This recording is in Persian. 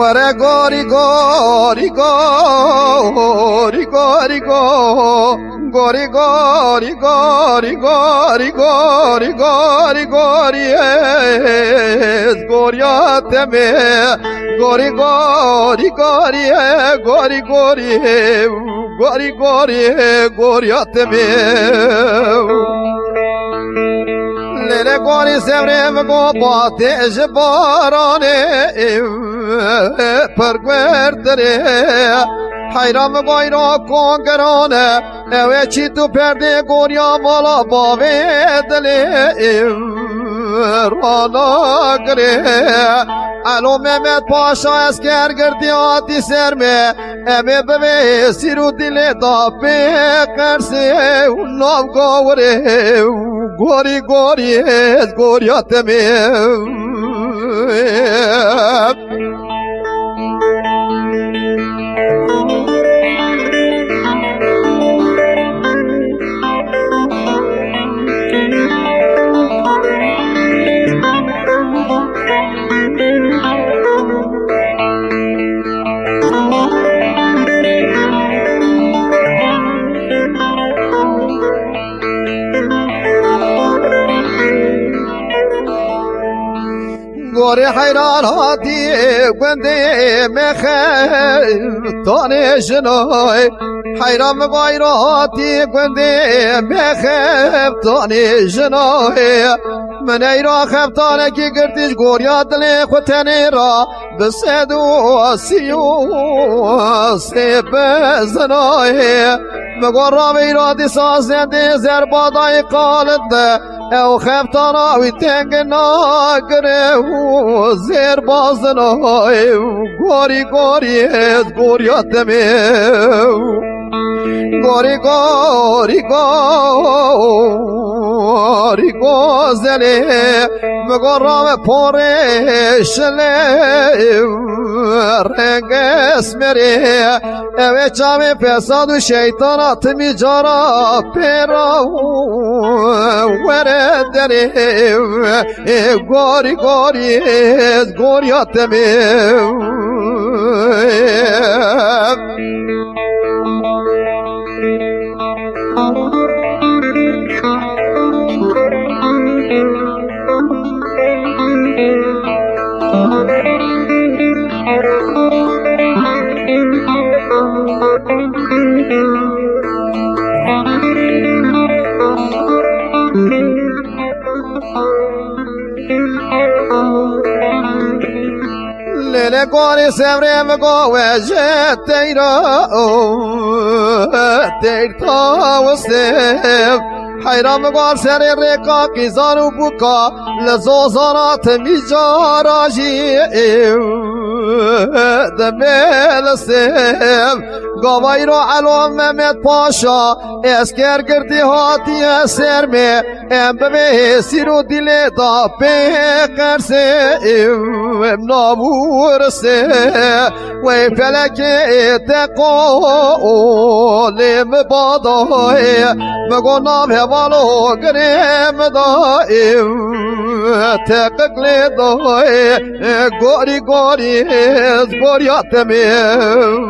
Wara gori gori gori gori gori gori gori gori gori gori gori goriate me gori gori gori gori gori gori gori goriate me Lele gori sevrem go batej barane per guardare Hayram goyro kongarane Eve çitu perde gorya mala bavedle Rana gre Alo Mehmet Paşa asker girdi ati serme Eme bebe siru dile da pekarse Unav gavre Gori gori ez goriateme Gori hayran hati gwende mekhe tane jnoy Hayran gayra hati gwende mekhe tane jnoy من ای را خفتانه کی گردیش گوریا دل خوتنی را بسدو سیوسی بزنای مگور را بیرادی سازنده زربادای قالد او خفتانه وی تنگ ناگره و زیر بازنای گوری گوری گوریا دمی گوری گوری گوری گوزلی مگرم پرشلی رنگ اسمری اوه چاوی فساد و شیطانات می جارا پیرا وردنی گوری گوری گوریاتمی Lele gori sevrem goveje teira teirta وسيف حيرام گار سر رکا کی زارو بکا لزوزانات می جاراجی دمیل سیف گوای رو علام ممت پاشا اسکر گردی هاتی سر میں ام به سیرو دل دا پیکر سے ام نامور سے وی فلک تقالم بادای مگو نام هوالو گرم دایم تقل دای گوری گوری گوریاتمیم